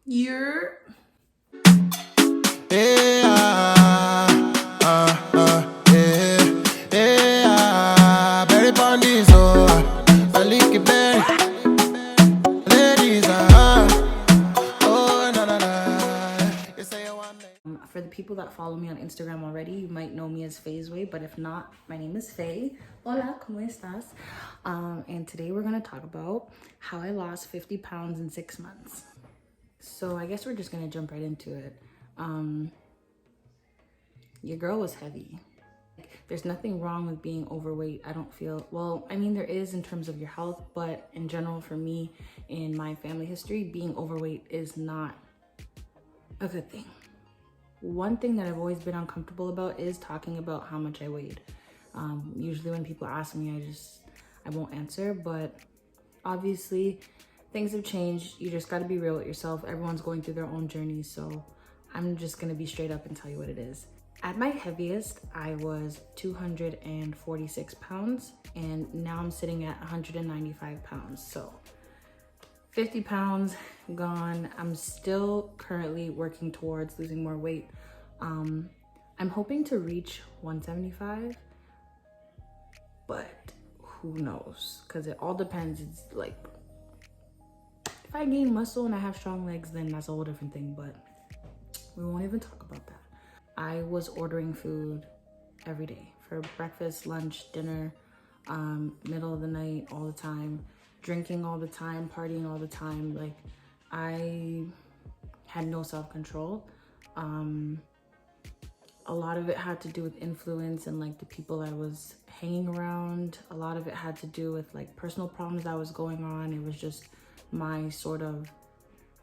You're Berry Bondies, Maliki Berry, ladies, oh, na na na. You say you want me. For the people that follow me on Instagram already, you might know me as Faye's Way, but if not, my name is Faye. Hola, ¿cómo estás? And today we're gonna talk about how I lost 50 pounds in 6 months. So I guess we're just gonna jump right into it. Your girl was heavy. There's nothing wrong with being overweight. I don't feel, well, I mean, there is in terms of your health, but in general, for me, in my family history, being overweight is not a good thing. One thing that I've always been uncomfortable about is talking about how much I weighed. Usually when people ask me, I won't answer, but obviously things have changed. You just got to be real with yourself. Everyone's going through their own journey, so I'm just gonna be straight up and tell you what it is. At my heaviest, I was 246 pounds, and now I'm sitting at 195 pounds. So 50 pounds gone. I'm still currently working towards losing more weight. I'm hoping to reach 175, but who knows? Because it all depends. It's like, if I gain muscle and I have strong legs, then that's a whole different thing, but we won't even talk about that. I was ordering food every day for breakfast, lunch, dinner, middle of the night, all the time, drinking all the time, partying all the time. Like, I had no self-control. A lot of it had to do with influence and like the people I was hanging around. A lot of it had to do with like personal problems that was going on. It was just my sort of,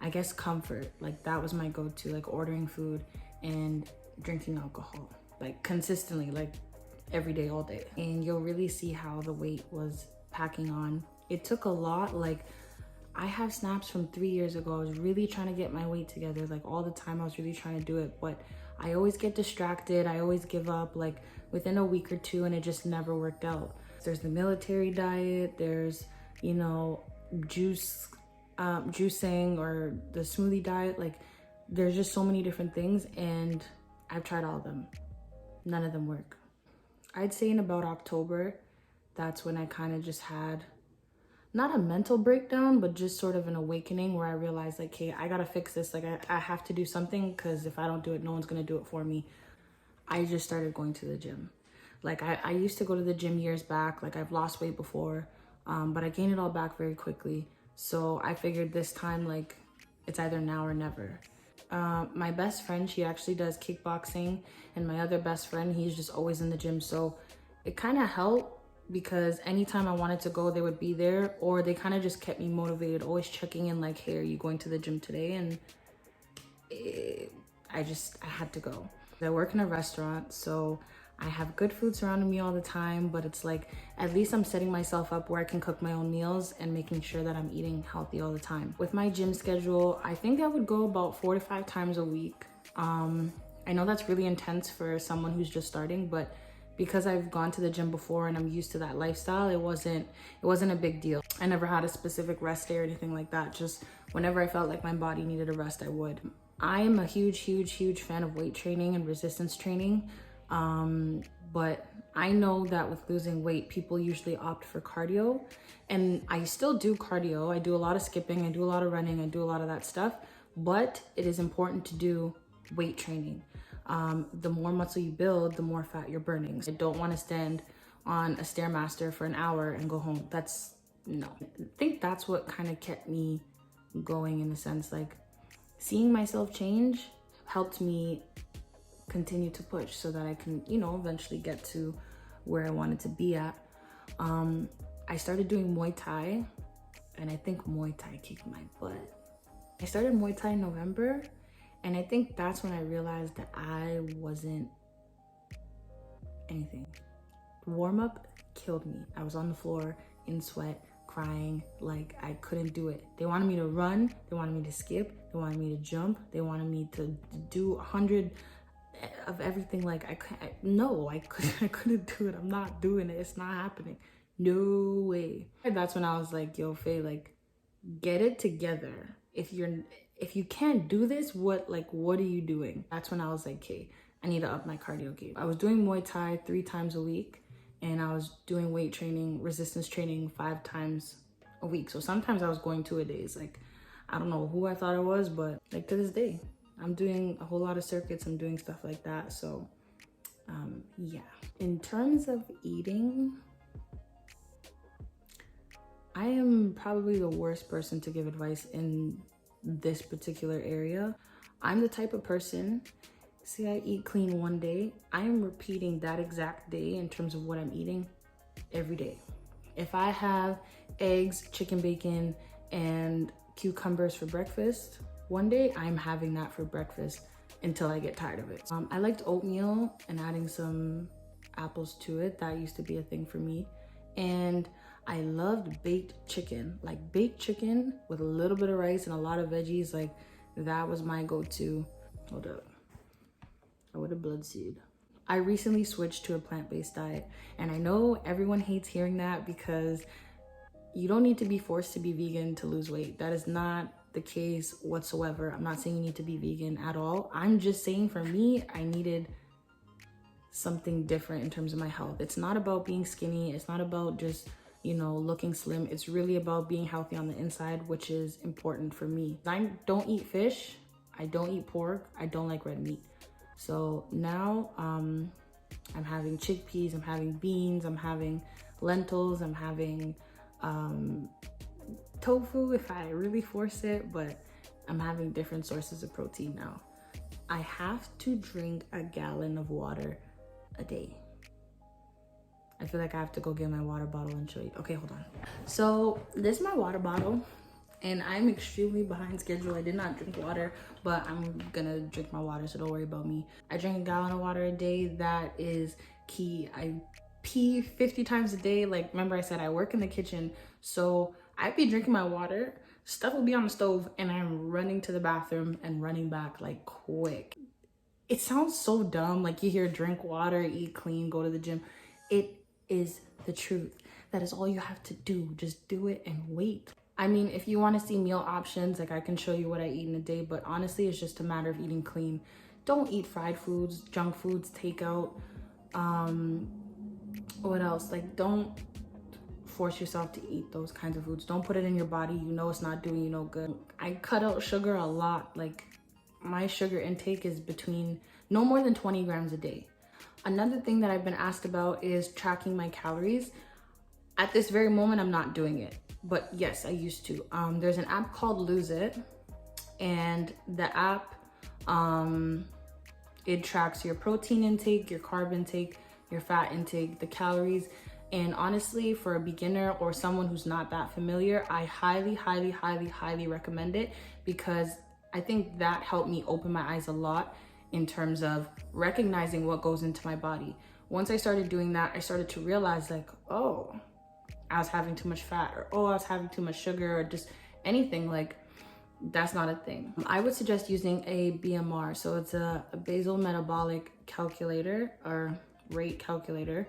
I guess, comfort. Like, that was my go-to, like ordering food and drinking alcohol, like consistently, like every day, all day. And you'll really see how the weight was packing on. It took a lot. Like, I have snaps from 3 years ago. I was really trying to get my weight together, like all the time. I was really trying to do it, but I always get distracted. I always give up like within a week or two, and it just never worked out. There's the military diet, there's, you know, juicing, or the smoothie diet. Like, there's just so many different things, and I've tried all of them. None of them work. I'd say in about October, that's when I kind of just had, not a mental breakdown, but just sort of an awakening where I realized, like, hey, I gotta fix this. Like, I have to do something, because if I don't do it, no one's gonna do it for me. I just started going to the gym. Like, I used to go to the gym years back. Like, I've lost weight before, but I gained it all back very quickly. So I figured this time, like, it's either now or never. My best friend, she actually does kickboxing, and my other best friend, he's just always in the gym. So it kind of helped, because anytime I wanted to go, they would be there, or they kind of just kept me motivated, always checking in like, hey, are you going to the gym today? And I had to go. I work in a restaurant, so I have good food surrounding me all the time, but it's like, at least I'm setting myself up where I can cook my own meals and making sure that I'm eating healthy all the time. With my gym schedule, I think I would go about 4 to 5 times a week. I know that's really intense for someone who's just starting, but because I've gone to the gym before and I'm used to that lifestyle, it wasn't a big deal. I never had a specific rest day or anything like that. Just whenever I felt like my body needed a rest, I would. I am a huge fan of weight training and resistance training. But I know that with losing weight, people usually opt for cardio, and I still do cardio. I do a lot of skipping, I do a lot of running, I do a lot of that stuff, but it is important to do weight training. The more muscle you build, the more fat you're burning. I don't want to stand on a Stairmaster for an hour and go home. No. I think that's what kind of kept me going, in a sense. Like, seeing myself change helped me continue to push so that I can, you know, eventually get to where I wanted to be at. I started doing Muay Thai, and I think Muay Thai kicked my butt. I started Muay Thai in November, and I think that's when I realized that I wasn't anything. Warm-up killed me. I was on the floor in sweat, crying, like I couldn't do it. They wanted me to run, they wanted me to skip, they wanted me to jump, they wanted me to do 100 of everything. Like, I couldn't do it. I'm not doing it. It's not happening. No way. That's when I was like, yo, Faye, like, get it together. If you're if you can't do this, what are you doing? That's when I was like, okay, I need to up my cardio game. I was doing Muay Thai 3 times a week, and I was doing weight training, resistance training 5 times a week. So sometimes I was going 2 a days. Like, I don't know who I thought I was, but like to this day, I'm doing a whole lot of circuits. I'm doing stuff like that. So yeah. In terms of eating, I am probably the worst person to give advice in this particular area. I'm the type of person, say I eat clean one day, I am repeating that exact day in terms of what I'm eating every day. If I have eggs, chicken bacon, and cucumbers for breakfast, one day I'm having that for breakfast until I get tired of it. I liked oatmeal and adding some apples to it. That used to be a thing for me. And I loved baked chicken, like baked chicken with a little bit of rice and a lot of veggies. Like, that was my go-to. Hold up, I would have blood seed. I recently switched to a plant-based diet, and I know everyone hates hearing that because you don't need to be forced to be vegan to lose weight. That is not the case whatsoever. I'm not saying you need to be vegan at all. I'm just saying for me, I needed something different in terms of my health. It's not about being skinny. It's not about just, you know, looking slim. It's really about being healthy on the inside, which is important for me. I don't eat fish. I don't eat pork. I don't like red meat. So now I'm having chickpeas, I'm having beans, I'm having lentils, I'm having tofu if I really force it, but I'm having different sources of protein now. I have to drink a gallon of water a day. I feel like I have to go get my water bottle and show you. Okay, hold on. So this is my water bottle, and I'm extremely behind schedule. I did not drink water, but I'm gonna drink my water, so don't worry about me. I drink a gallon of water a day. That is key. I pee 50 times a day. Like, remember I said I work in the kitchen, so I'd be drinking my water, stuff will be on the stove, and I'm running to the bathroom and running back like quick. It sounds so dumb, like you hear drink water, eat clean, go to the gym. It is the truth. That is all you have to do. Just do it and wait. I mean, if you want to see meal options, like I can show you what I eat in a day, but honestly, it's just a matter of eating clean. Don't eat fried foods, junk foods, takeout. What else? Like, don't force yourself to eat those kinds of foods. Don't put it in your body. You know it's not doing you no good. I cut out sugar a lot. Like, my sugar intake is between no more than 20 grams a day. Another thing that I've been asked about is tracking my calories. At this very moment, I'm not doing it, but yes, I used to. There's an app called Lose It, and the app, it tracks your protein intake, your carb intake, your fat intake, the calories. And honestly, for a beginner or someone who's not that familiar, I highly, highly, highly, highly recommend it, because I think that helped me open my eyes a lot in terms of recognizing what goes into my body. Once I started doing that, I started to realize, like, oh, I was having too much fat, or oh, I was having too much sugar, or just anything. Like, that's not a thing. I would suggest using a BMR. So it's a basal metabolic calculator, or rate calculator.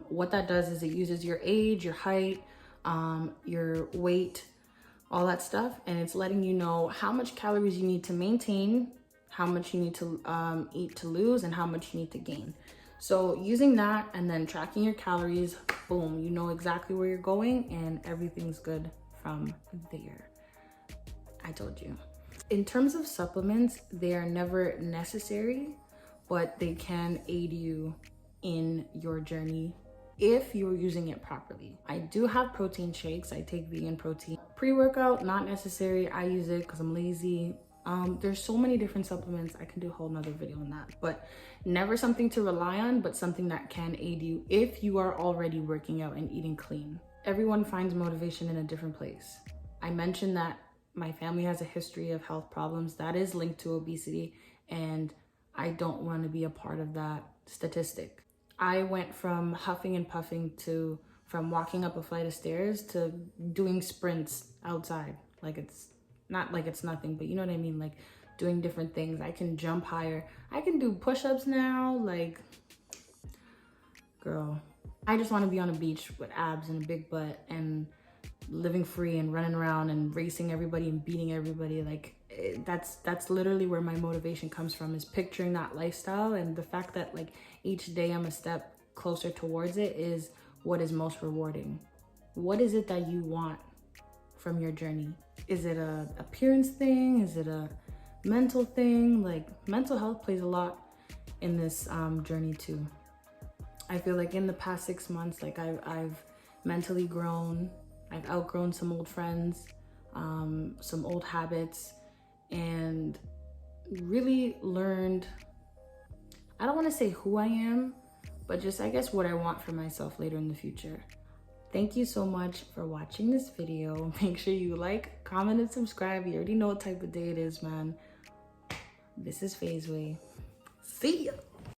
What that does is it uses your age, your height, your weight, all that stuff, and it's letting you know how much calories you need to maintain, how much you need to eat to lose, and how much you need to gain. So using that and then tracking your calories, boom, you know exactly where you're going, and everything's good from there. I told you. In terms of supplements, they are never necessary, but they can aid you in your journey if you're using it properly. I do have protein shakes. I take vegan protein. Pre-workout, not necessary. I use it because I'm lazy. There's so many different supplements. I can do a whole nother video on that, but never something to rely on, but something that can aid you if you are already working out and eating clean. Everyone finds motivation in a different place. I mentioned that my family has a history of health problems that is linked to obesity, and I don't want to be a part of that statistic. I went from huffing and puffing to from walking up a flight of stairs to doing sprints outside. Like, it's not like it's nothing, but you know what I mean? Like, doing different things. I can jump higher. I can do push-ups now. Like, girl, I just want to be on a beach with abs and a big butt and living free and running around and racing everybody and beating everybody. Like that's literally where my motivation comes from, is picturing that lifestyle. And the fact that like each day I'm a step closer towards it is what is most rewarding. What is it that you want from your journey? Is it a appearance thing? Is it a mental thing? Like mental health plays a lot in this journey too. I feel like in the past 6 months, like I've mentally grown. I've outgrown some old friends, some old habits, and really learned, I don't want to say who I am, but just I guess what I want for myself later in the future. Thank you so much for watching this video. Make sure you like, comment, and subscribe. You already know what type of day it is, man. This is FaZe Way. See ya.